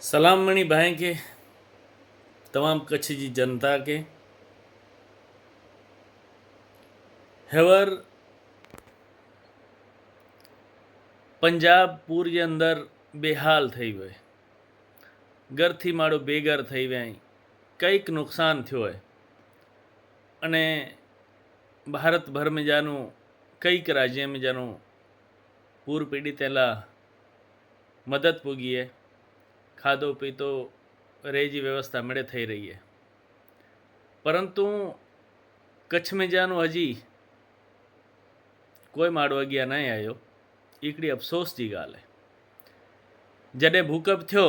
सलाम मणि भाई के तमाम कच्छ जी जनता के हेवर पंजाब पूर जे अंदर बेहाल थी हुए घर थी माड़ो बेघर थी विया कईक नुकसान थो है अने भारत भर में जानो कईक राज्य में जानो पूर पीड़ित ला मदद पुगी है खाधो पीतो रही जी व्यवस्था मिले थी रही है परंतु कच्छ में जानो हजी कोई माड़ो अगिया नहीं आयो हिकिड़ी अफ़सोस की गाल है जॾहिं भूकंप थियो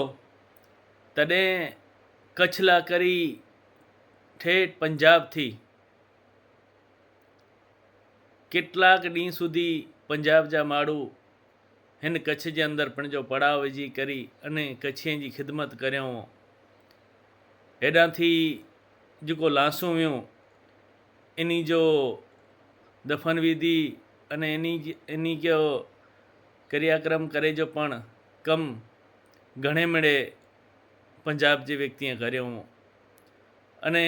तॾहिं कच्छ ला करी ठेठ पंजाब थी કેટલાક ॾींहं સુધી पंजाब जा माण्हू हिन कच्छ जे अंदरि पंहिंजो पड़ाव विझी करी अने कच्छियुनि जी ख़िदमत करियूं हेॾां थी जेको लासूं वियूं इन्ही जो दफ़न विधि अने इन्ही जो क्रियाक्रम करे जो पण कम घणे मिड़े पंजाब जे व्यक्तिए कर्यूं अने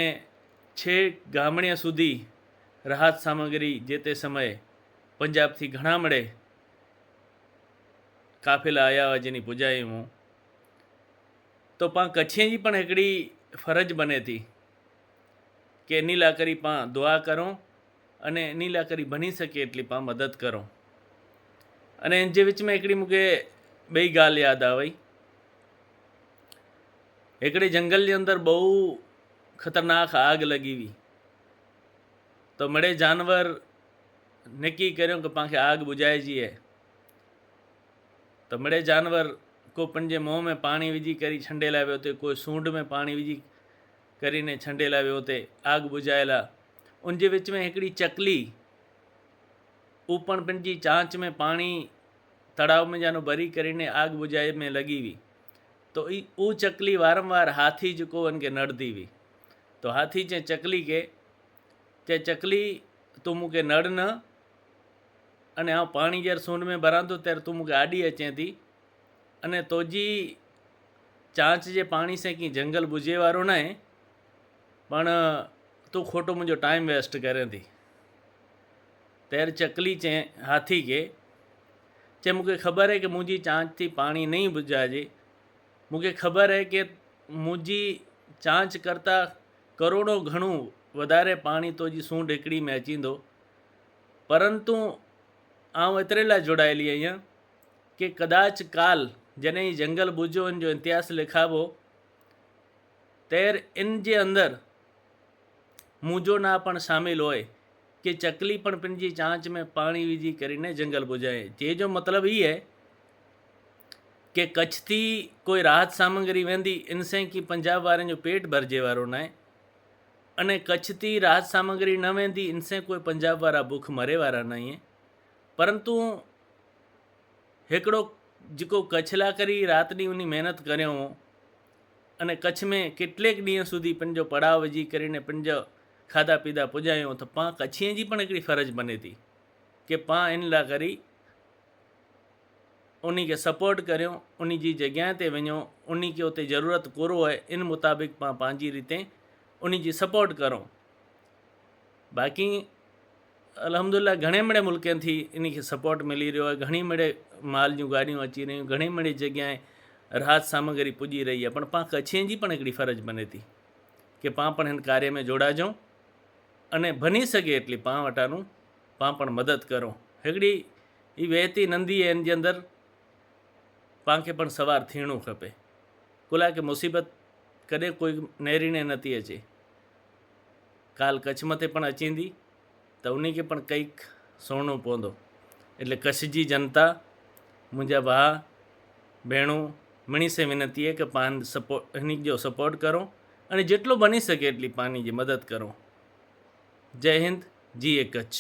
छेक गामड़िया सुधी राहत सामग्री जे ते समय पंजाब थी घणा मड़े काफ़िला आया हुआ जिनी पुजायूं तो पां कच्छिए जी पण हिकिड़ी फ़र्ज बने थी कि इन ला करी पां दुआ करूं अने इन ला करी बनी सके एटली पां मदद करूं अने इन जे विच में हिकिड़ी मूंखे ॿई ॻाल्हि यादि आ वई हिकिड़े जंगल जे अंदरि बहु ख़तरनाक आग लगी हुई तो मड़े जानवर नक्की करियो कि पांखे आग बुझाइजी है तो मड़े जानवर को पंहिंजे मुंह में पानी विझी करी छंडेला वियो ते कोई सूंड में पानी विझी करीने छंडेला वियो ते आग बुझाएला उन जे विच में हिकिड़ी चकली ऊपण पंहिंजी चांच में पानी तड़ाव में जानो भरी करीने आग बुझाए में लगी हुई तो ऊ चकली वारंवार हाथी जेको उनके नड़दी हुई तो हाथी चे चकली तू मूंखे नड़ न अने आ पानी जर सूंड में भरां थो ત્યારે तू मूंखे आॾी अचें थी अने तोजी चांच जे पाणी से की जंगल बुझे वारो न आहे पण तू खोटो मुंहिंजो टाइम वेस्ट करें थी ત્યારે चकली चए हाथी के चे मूंखे ख़बर है कि मुंहिंजी चांच थी पाणी नहीं बुझाइजे मूंखे ख़बर है कि मुंहिंजी चांच करता करोड़ों घणो वधारे पाणी तुंहिंजी सूंड हिकिड़ी में अचींदो परंतु आउं एतिरे लाइ जुड़ायली आहियां कि कदाच काल जॾहिं ही जंगल बुझो इन जो इतिहास लिखाबो तैर इन जे अंदरि मुंहिंजो ना पण शामिल होए कि चकली पण पंहिंजी चांच में पाणी विझी करीने जंगल बुझाए जे जो मतिलबु ई है कि कच्छ थी कोई राहत सामग्री वेंदी इनसे कि पंजाब वारनि जो पेट भरिजे वारो न आहे अने कच्छ थी राहत सामग्री न वेंदी इनसे कोई पंजाब वारा भूख मरे वारा न आहे परंतु हिकिड़ो जेको कच्छ ला करी राति ॾींहुं उन महिनत करियूं अने कच्छ में केतिरेक ॾींहं સુધી पंहिंजो पड़ाव विझी करीने पंहिंजो खाधा पीता पुॼायूं त पां कच्छिए जी पण हिकिड़ी फ़र्ज़ बने थी कि पां इन लाइ करी उन खे सपोर्ट करियूं उन जी जॻह ते वञूं उन खे उते ज़रूरत पूरो आहे इन मुताबिक़ पां पंहिंजी रीते उन जी सपोर्ट करूं बाक़ी अल्हम्दुलिल्लाह घणे मिड़े मुल्कनि थी इन खे सपोर्ट मिली रहियो आहे घणी मिड़े माल जूं गाॾियूं अची रहियूं घणी मिड़े जॻह राहत सामग्री पुॼी रही आहे पण पां कच्छिए जी पण हिकिड़ी फ़र्ज़ बने थी कि पां पण हिन कार्य में जोड़ाजूं अने बनी सघे एटली पां वटां पां पण मदद करूं हिकिड़ी ही वहती नंदी आहे इन जे अंदरि पांखे पण सवार थियणो खपे कुला के मुसीबत कॾहिं कोई नेरीने नथी अचे काल कच्छ मथे पण अचींदी त उन खे पण कंईक सोणो पवंदो એટલે કચ્છ जी जनता मुंहिंजा भाउ भेणूं मिणी से विनती है कि पान हिन जो सपोर्ट करो अने जेटलो बनी सके एटली पानी जी मदद करो जय हिंद जी ए कच्छ।